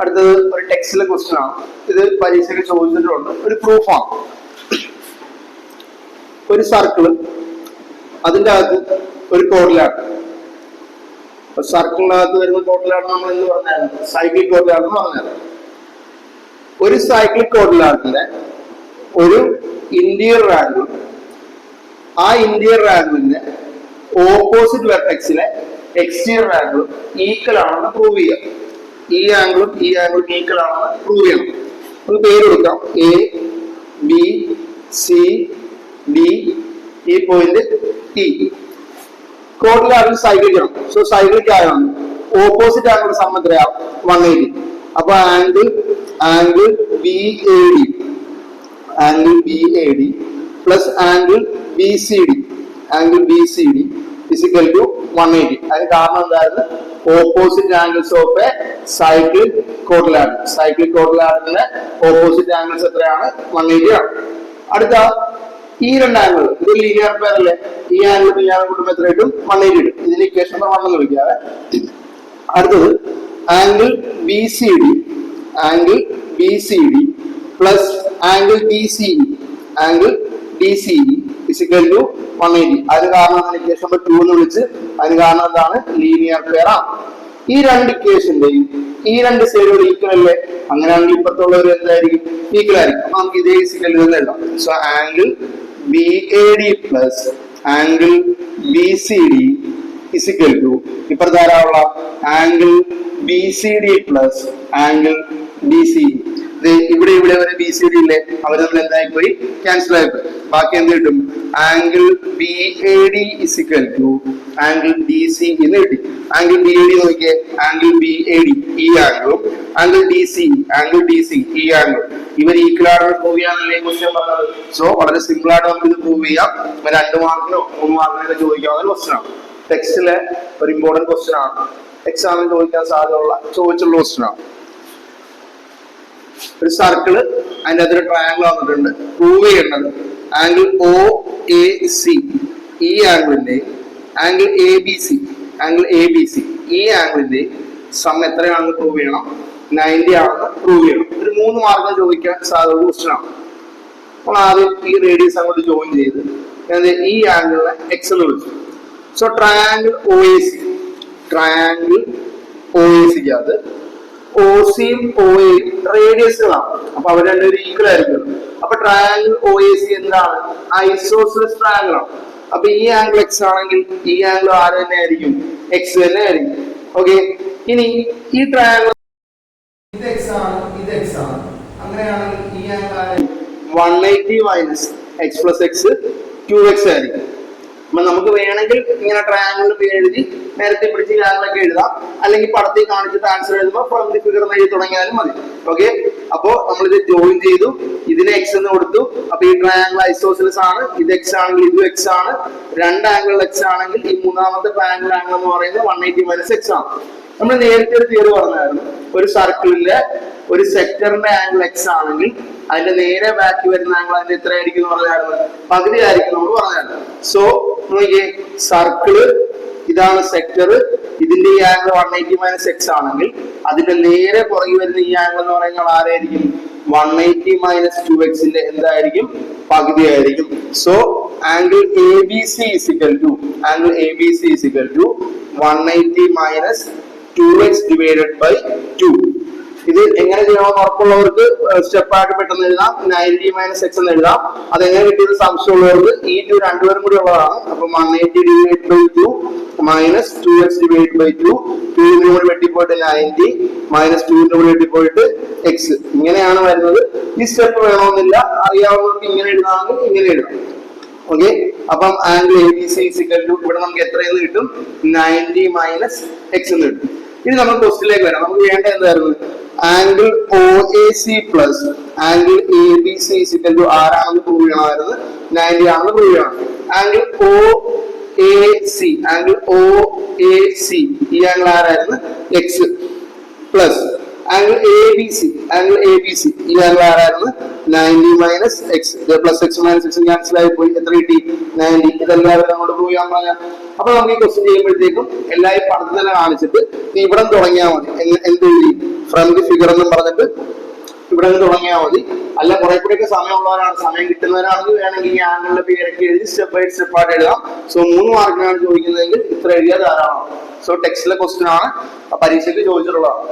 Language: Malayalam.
അടുത്തത് ഒരു ടെക്സ്റ്റിലെ ക്വസ്റ്റ്യൻ ആണ്. ഇത് പരീക്ഷയ്ക്ക് ചോദിച്ചിട്ടുണ്ട്. ഒരു പ്രൂഫാണ്. ഒരു സർക്കിള്, അതിൻ്റെ അകത്ത് ഒരു കോഡിലാട്ട്. സർക്കിളിനകത്ത് വരുന്ന കോഡിലാട്ട് നമ്മൾ എന്ത് പറഞ്ഞായിരുന്നു? സൈക്ലിക് കോഡിലാട്ട് എന്ന് പറഞ്ഞായിരുന്നു. ഒരു സൈക്ലിക് കോഡിലാട്ടിന്റെ ഒരു ഇന്റീരിയർ ആംഗിൾ, ആ ഇന്റീരിയർ ആംഗിളിന്റെ ഓപ്പോസിറ്റ് വെർട്ടെക്സിലെ എക്സ്റ്റീരിയർ ആംഗിൾ ഈക്വൽ ആണെന്ന് പ്രൂവ് ചെയ്യാം. ഈ ആംഗിളും ഈ ആംഗിളും ഈക്വൽ ആണെന്ന് പ്രൂവ് ചെയ്യണം. നമുക്ക് പേര് കൊടുക്കാം. എ, ബി, സി, ഡി, ഈ പോയിന്റ് ടി. കോഡിലാട്ടിൽ സൈക്ലിക് ആണ്. സോ സൈക്ലിക് ആയാണ് ഓപ്പോസിറ്റ് ആംഗിൾ സം എത്രയാവും? 180. അപ്പൊ angle B A D, angle B A D plus angle B C D, angle B C D is equal to 180. അതിന് കാരണം എന്തായിരുന്നു? Opposite angles of a cyclic quadrilateral. Cyclic കോഡിലാട്ടിന്റെ ഓപ്പോസിറ്റ് ആംഗിൾസ് എത്രയാണ്? 180 ആണ്. അടുത്ത ഈ രണ്ട് ആംഗിൾ, ഇത് ലീനിയർ പെയർ അല്ലേ? ഈ ആംഗിൾ ഈ ആംഗിൾ കൂട്ടുമ്പോൾ എത്ര കിട്ടും? 180 കിട്ടും. ഇതിന് ഇക്വേഷൻ നമ്പർ 1 എന്ന് വിളിക്കാതെ. അടുത്തത് angle B C D, angle B C D plus angle D C E, angle D C E is equal to 180. അതിന് കാരണം ഇക്വേഷൻ നമ്പർ 2 എന്ന് വിളിച്ച്. അതിന് കാരണം എന്താണ്? ലീനിയർ പെയർ ആണ്. ഈ രണ്ട് ഇക്വേഷന്റെയും ഈ രണ്ട് സൈഡുകൾ ഈക്വൽ അല്ലേ? അങ്ങനെയാണെങ്കിൽ ഇപ്പത്തുള്ളവർ എന്തായിരിക്കും? ഈക്വൽ ആയിരിക്കും. അപ്പൊ നമുക്ക് ഇതേ ഇസിക്കൽ എന്ന് എഴുതാം. So angle B A D plus angle B C D is equal to ഇപ്പുറത്ത് ആരാവുള്ള angle B C D plus angle D C. ഇവിടെ വരെ ബി സി ഡി ഇല്ലേ? അവർ നമ്മൾ എന്തായി പോയി? ക്യാൻസൽ ആയിപ്പോയി. ബാക്കി എന്ത് കിട്ടും? Angle B A D is equal to angle D C എന്ന് കിട്ടി. ആംഗിൾ ബി എ ഡി നോക്കിയേ, ആംഗിൾ ബി എ ഡി ഈ ആംഗിളും ആംഗിൾ ഡി സി ഈ ആംഗിൾ ഇവർ ഈക്വൽ ആണെന്ന് പ്രൂവ് ചെയ്യാനല്ലേ ക്വസ്റ്റ്യൻ പറഞ്ഞത്. സോ വളരെ സിമ്പിൾ ആയിട്ട് നമുക്ക് ഇത് പ്രൂവ് ചെയ്യാം. 2 മാർക്കിനോ 3 മാർക്കിനോ ചോദിക്കാവുന്ന ക്വസ്റ്റ്യൻ ആണ്. ടെക്സ്റ്റിലെ ഒരു ഇമ്പോർട്ടന്റ് ക്വസ്റ്റ്യൻ ആണ്. എക്സാമിന് ചോദിക്കാൻ സാധ്യതയുള്ള ചോദിച്ചുള്ള ക്വസ്റ്റ്യൻ ആണ്. ഒരു സർക്കിള്, അതിൻ്റെ അകത്തൊരു ട്രയാങ്കിൾ വന്നിട്ടുണ്ട്. പ്രൂവ് ചെയ്യേണ്ടത് ആംഗിൾ ഒ എ സി ഈ ആംഗിളിന്റെ ആംഗിൾ എ ബി സി ഈ ആംഗിളിന്റെ സം എത്രയാണെന്ന് പ്രൂവ് ചെയ്യണം. 90 ആണെന്ന് പ്രൂവ് ചെയ്യണം. ഒരു 3 മാർക്കിന് ചോദിക്കാൻ സാധ്യതയുള്ള ക്വസ്റ്റ്യൻ ആണ്. അപ്പോൾ ആദ്യം ഈ റേഡിയസ് അങ്ങോട്ട് ജോയിൻ ചെയ്ത് ഈ ആംഗിളിനെ എക്സ് എന്ന് വിളിച്ചു. സോ ട്രയാങ്കിൾ ഒ എ സിക്ക് അത് ഒ സിയും ഒ എയും റേഡിയസുകളാണ്. അപ്പൊ അവർ രണ്ടുപേരും ഈക്വൽ ആയിരിക്കും. അപ്പൊ ട്രയാങ്കിൾ ഒ എ സി എന്താണ്? ഐസോസെലസ് ട്രയാങ്കിൾ ആണ്. അപ്പൊ ഈ ആംഗിൾ എക്സ് ആണെങ്കിൽ ഈ ആംഗിൾ ആര് തന്നെ ആയിരിക്കും? എക്സ് തന്നെ ആയിരിക്കും. ഓക്കെ, ഇനി ഈ ട്രയാങ്കിൾ ഇത് എക്സ് ആണ്, ഇത് എക്സ് ആണ്. അങ്ങനെയാണെങ്കിൽ ഈ angle 180 minus x plus X 2x ആയിരിക്കും. അപ്പൊ നമുക്ക് വേണമെങ്കിൽ ഇങ്ങനെ ട്രയാങ്കിളിന് പേര് എഴുതി നേരത്തെ പിടിച്ച് ആംഗിളൊക്കെ എഴുതാം. അല്ലെങ്കിൽ പടത്തിൽ കാണിച്ചിട്ട് ആൻസർ എഴുതുമ്പോൾ ഫ്രം ദി ഫിഗർ എഴുതി തുടങ്ങിയാലും മതി. ഓക്കെ, അപ്പോ നമ്മളിത് ജോയിൻ ചെയ്തു, ഇതിന് എക്സ് എന്ന് കൊടുത്തു. അപ്പൊ ഈ ട്രയാങ്കിൾ ഐസോസിലസ് ആണ്. ഇത് എക്സ് ആണെങ്കിൽ ഇത് എക്സ് ആണ്. രണ്ട് ആംഗിൾ എക്സ് ആണെങ്കിൽ ഈ മൂന്നാമത്തെ ട്രയാങ്കിൾ ആംഗിൾ എന്ന് പറയുന്നത് 180 മൈനസ് എക്സ് ആണ്. നമ്മൾ നേരത്തെ ഒരു തിയറി പറഞ്ഞായിരുന്നു. ഒരു സർക്കിളിലെ ഒരു സെക്ടറിന്റെ ആംഗിൾ എക്സ് ആണെങ്കിൽ അതിന്റെ നേരെ ബാക്കി വരുന്ന ആംഗിൾ അതിന്റെ എത്ര ആയിരിക്കും എന്ന് പറഞ്ഞായിരുന്നു? പകുതി ആയിരിക്കും നമ്മൾ പറഞ്ഞായിരുന്നു. സോ നോക്കിയേ, സർക്കിള് ഇതാണ് സെക്ടർ. ഇതിന്റെ ഈ ആംഗിൾ 180 മൈനസ് എക്സ് ആണെങ്കിൽ അതിന്റെ നേരെ പുറകെ വരുന്ന ഈ ആംഗിൾ എന്ന് പറയുന്നത് ആരായിരിക്കും? 180 മൈനസ് 2x എന്തായിരിക്കും? പകുതി ആയിരിക്കും. So angle A B C is equal to 180 minus 2x divided by 2. ഇത് എങ്ങനെ ചെയ്യണമെന്ന് ഉറപ്പുള്ളവർക്ക് സ്റ്റെപ്പായിട്ട് പെട്ടെന്ന് എഴുതാം. 90 മൈനസ് എക്സ് എന്ന് എഴുതാം. അതെങ്ങനെ കിട്ടിയത് സംശയമുള്ളവർക്ക് ഈ 2 രണ്ടുപേരും കൂടി ഉള്ളതാണ്. അപ്പൊ 180 divide by 2 minus 2x divide by 2. 2 കൂടി വെട്ടിപ്പോയിട്ട് 90 മൈനസ് 2 കൂടി വെട്ടിപ്പോയിട്ട് എക്സ്. ഇങ്ങനെയാണ് വരുന്നത്. ഈ സ്റ്റെപ്പ് വേണമെന്നില്ല, അറിയാവുന്നവർക്ക് ഇങ്ങനെ എഴുതാമെങ്കിൽ ഇങ്ങനെ എഴുതാം. ഓക്കെ, അപ്പം angle A B C is equal to ഇവിടെ നമുക്ക് എത്രയെന്ന് കിട്ടും? 90 മൈനസ് എക്സ് എന്ന് കിട്ടും. ഇനി നമ്മൾ ക്വസ്റ്റിലേക്ക് വരാം. നമുക്ക് വേണ്ട എന്തായിരുന്നു? Angle O A C plus angle A B C is equal to ആരാണെന്ന് പ്രൂവ് ചെയ്യണമായിരുന്നു. 90 ആണെന്ന് പ്രൂവ് ചെയ്യണം. ആംഗിൾ ഒ എ സി ഈ ആംഗിൾ ആരായിരുന്നു? X plus angle A B C ഈ ആംഗിൾ ആരായിരുന്നു? 90 minus x. Plus x minus x cancel ആയി പോയി. എത്ര കിട്ടി? 90. ഇതെല്ലാവരും അങ്ങോട്ട് പ്രൂവ് ചെയ്യാൻ പറഞ്ഞാൽ അപ്പൊ നമുക്ക് ഈ ക്വസ്റ്റ്യൻ ചെയ്യുമ്പോഴത്തേക്കും എല്ലാവരും പടത്തിൽ തന്നെ കാണിച്ചിട്ട് ഇവിടെ തുടങ്ങിയാൽ മതി. എന്ത് എഴുതി? ഫ്രം ദി ഫിഗർ എന്നും പറഞ്ഞിട്ട് ഇവിടെ നിന്ന് തുടങ്ങിയാൽ മതി. അല്ല കുറെ കൂടെയൊക്കെ സമയമുള്ളവരാണ്, സമയം കിട്ടുന്നവരാണെങ്കിൽ വേണമെങ്കിൽ ഈ ആംഗിളിന്റെ പേരൊക്കെ എഴുതി സ്റ്റെപ്പ് ബൈ സ്റ്റെപ്പ് ആയിട്ട് എഴുതാം. സോ 3 മാർക്കിനാണ് ചോദിക്കുന്നതെങ്കിൽ ഇത്ര എഴുതിയാൽ ധാരാളമാണ്. സോ ടെക്സ്റ്റിലെ ക്വസ്റ്റ്യൻ ആണ്, പരീക്ഷയ്ക്ക് ചോദിച്ചിട്ടുള്ളതാണ്.